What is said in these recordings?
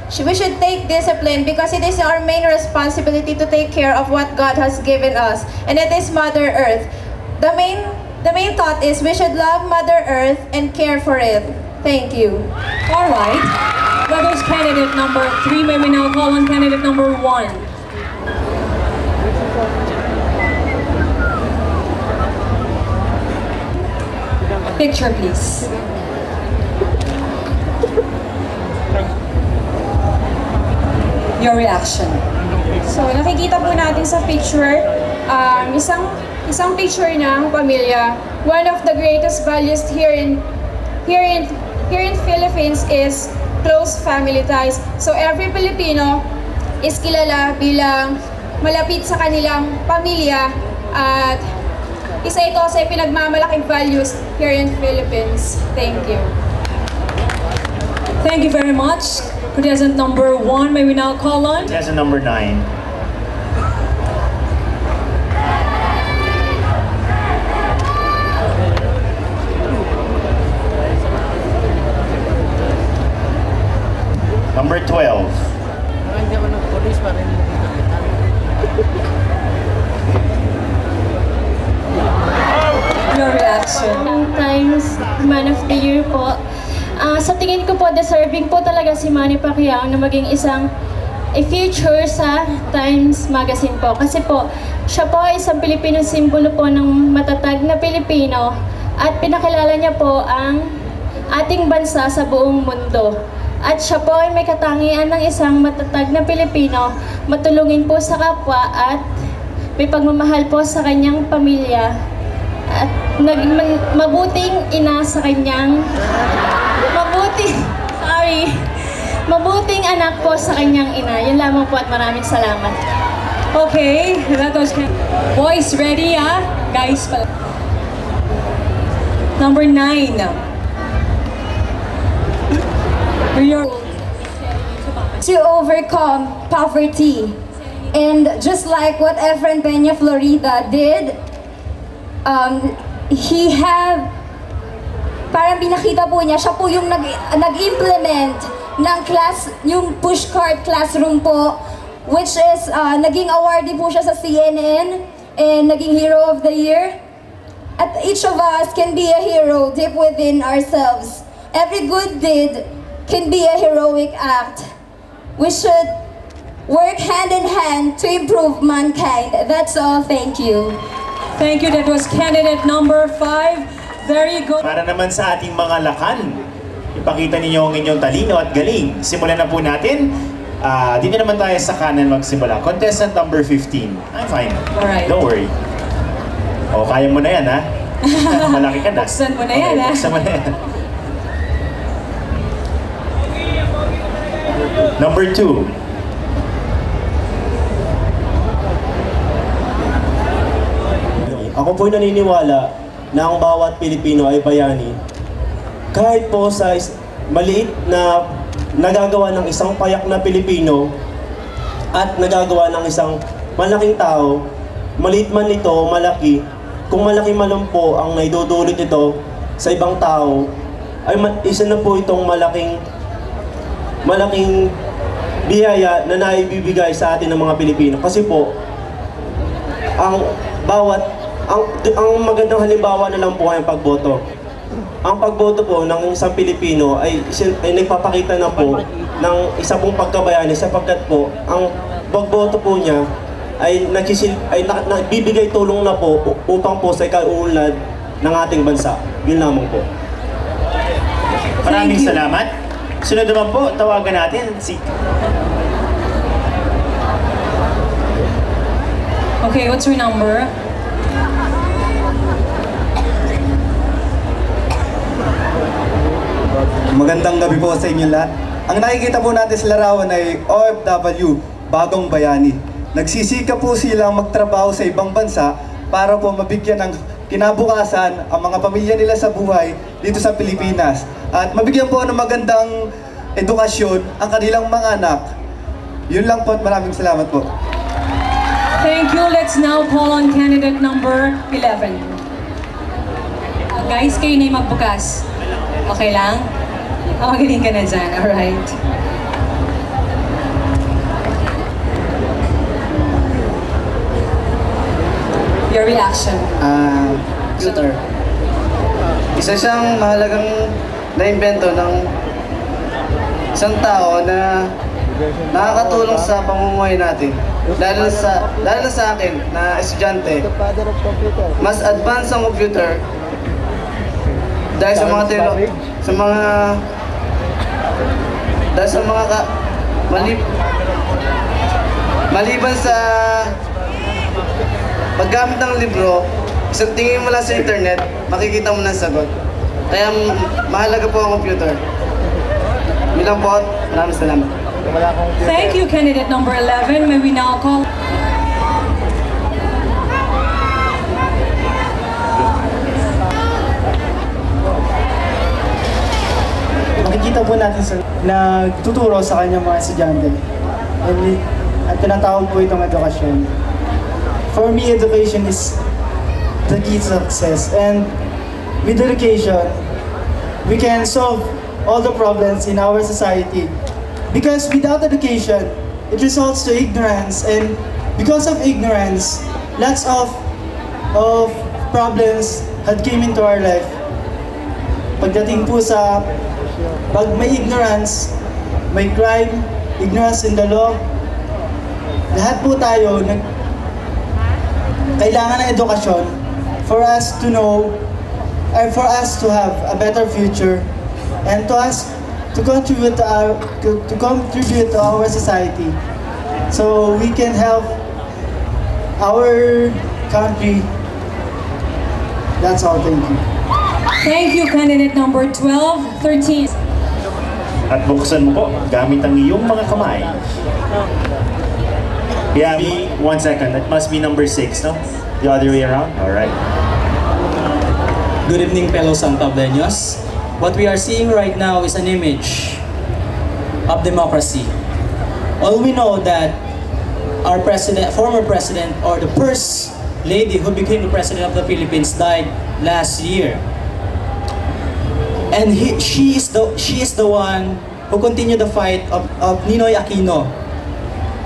We should take discipline because it is our main responsibility to take care of what God has given us. And it is Mother Earth. The main thought is we should love Mother Earth and care for it. Thank you. All right. That was candidate number 3. May we now call on candidate number 1. Picture, please. Your reaction. So nakikita po natin sa picture, isang picture ng pamilya. One of the greatest values here in Philippines is close family ties. So every Filipino is kilala bilang malapit sa kanilang pamilya at isa ito sa pinagmamalaking values here in Philippines. Thank you. Thank you very much. Contestant number 1, may we now call on? Contestant number 9. Number 12. Your reaction. Times Man of the Year po. Sa tingin ko po, deserving po talaga si Manny Pacquiao na maging isang feature sa Times Magazine po. Kasi po, siya po ay isang Pilipino, simbolo po ng matatag na Pilipino at pinakilala niya po ang ating bansa sa buong mundo. At siya po ay may katangian ng isang matatag na Pilipino, matulungin po sa kapwa at may pagmamahal po sa kanyang pamilya. At mabuting ina sa kanyang mabuting anak po sa kanyang ina. Yun lamang po at maraming salamat. Okay, that was boys ready, ah? Guys pala. Number 9. To overcome poverty. And just like what Efren Peña Florida did, parang pinakita po niya, siya po yung nag-implement ng yung pushcart classroom po, which is naging awardee po siya sa CNN and naging Hero of the Year. At each of us can be a hero deep within ourselves. Every good deed can be a heroic act. We should work hand in hand to improve mankind. That's all. Thank you. Thank you. That was candidate number 5. Very good. Para naman sa ating mga lakan, ipakita ninyo ang inyong talino at galing. Simulan na po natin. Dito naman tayo sa kanan magsimula. Contestant number 15. I'm fine. Alright. Don't worry. O, kaya mo na yan, ha? Malaki ka na. Buksan mo na yan, ha? Buksan mo na yan. Number 2. Ako po'y naniniwala na ang bawat Pilipino ay bayani. Kahit po sa maliit na nagagawa ng isang payak na Pilipino at nagagawa ng isang malaking tao, maliit man ito, malaki, kung malaki man po ang naidudulot ito sa ibang tao, ay isa na po itong malaking biyaya na naibibigay sa atin ng mga Pilipino. Kasi po, ang magandang halimbawa na lang po ay ang pagboto. Ang pagboto po ng isang Pilipino ay nagpapakita na po ng isa pong pagkabayani sapagkat po ang pagboto po niya ay nagbibigay tulong na po upang po sa ikauunlad ng ating bansa. Yun lamang po. Maraming salamat. Sunod naman po, tawagan natin si... Okay, what's your number? Magandang gabi po sa inyo lahat. Ang nakikita po natin sa larawan ay OFW, bagong bayani. Nagsisikap po silang magtrabaho sa ibang bansa para po mabigyan ng kinabukasan ang mga pamilya nila sa buhay dito sa Pilipinas. At mabigyan po ng magandang edukasyon ang kanilang mga anak. Yun lang po at maraming salamat po. Thank you. Let's now call on candidate number 11. Guys, kayo na yung magbukas. Okay lang? Magaling ka na dyan. Alright. reaction. Computer. Isa siyang mahalagang naimbento ng isang tao na nakakatulong sa pamumuhay natin. Lalo na sa akin na estudyante, mas advanced ang computer dahil sa mga maliban sa paggamit ng libro, isang tingin mo lang sa internet, makikita mo na ang sagot. Kaya mahalaga po ang computer. Yun lang po. Maraming salamat. Thank you, candidate number 11. May we now call... Makikita po natin sa nagtuturo sa kanyang mga estudyante. At tinatawag po itong edukasyon. For me, education is the key to success. And with education, we can solve all the problems in our society. Because without education, it results to ignorance. And because of ignorance, lots of problems had came into our life. Pagdating po sa pag may ignorance, may crime, ignorance in the law, lahat po tayo kailangan ng edukasyon for us to know, or for us to have a better future, and to us to contribute to our society, so we can help our country. That's all. Thank you. Thank you, candidate number 12, 13. At buksan mo po gamit ang iyong mga kamay. Yeah, 1 second. That must be number 6, no? The other way around? Alright. Good evening, fellow San Pableños. What we are seeing right now is an image of democracy. All we know that our president, former president, or the first lady who became the president of the Philippines died last year. And she is the one who continued the fight of Ninoy Aquino.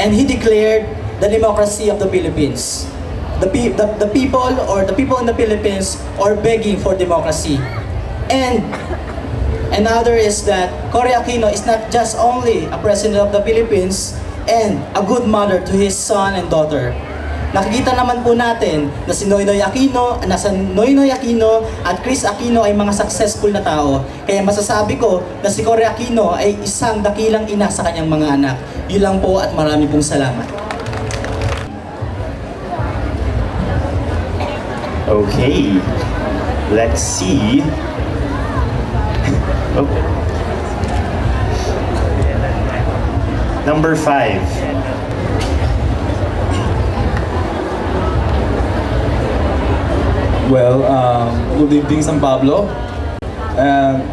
And he declared the democracy of the Philippines. The people in the Philippines are begging for democracy. And another is that Cory Aquino is not just only a president of the Philippines and a good mother to his son and daughter. Nakikita naman po natin na si Noynoy Aquino at Chris Aquino ay mga successful na tao. Kaya masasabi ko na si Cory Aquino ay isang dakilang ina sa kanyang mga anak. Yun lang po at marami pong salamat. Okay. Let's see. Oh. Number 5. Well, good evening, San Pablo.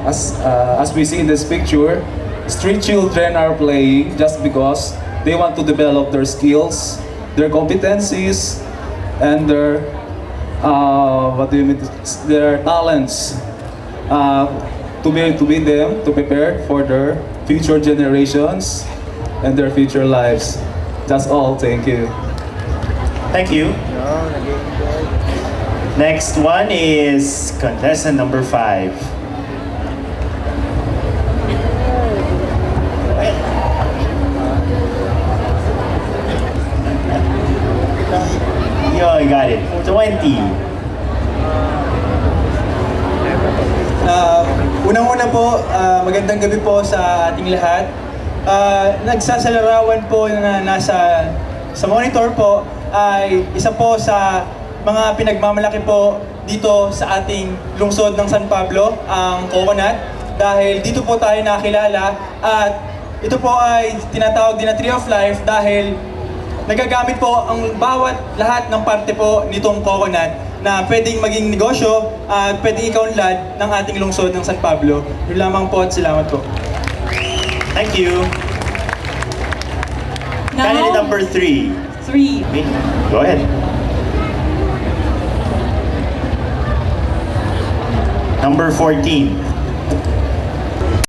As we see in this picture, street children are playing just because they want to develop their skills, their competencies, and their their talents to prepare for their future generations and their future lives. That's all. Thank you. Thank you. Next one is contestant number 5. Yo, I got it. 20. Unang-una po, magandang gabi po sa ating lahat. Nagsasalarawan po na nasa sa monitor po ay isa po sa mga pinagmamalaki po dito sa ating lungsod ng San Pablo, ang Coconut, dahil dito po tayo nakilala at ito po ay tinatawag din na Tree of Life dahil nagagamit po ang lahat ng parte po nitong coconut na pwedeng maging negosyo at pwedeng ikaunlad ng ating lungsod ng San Pablo. Yun lamang po at salamat po. Thank you. Candidate number 3. 3. Go ahead. Number 14.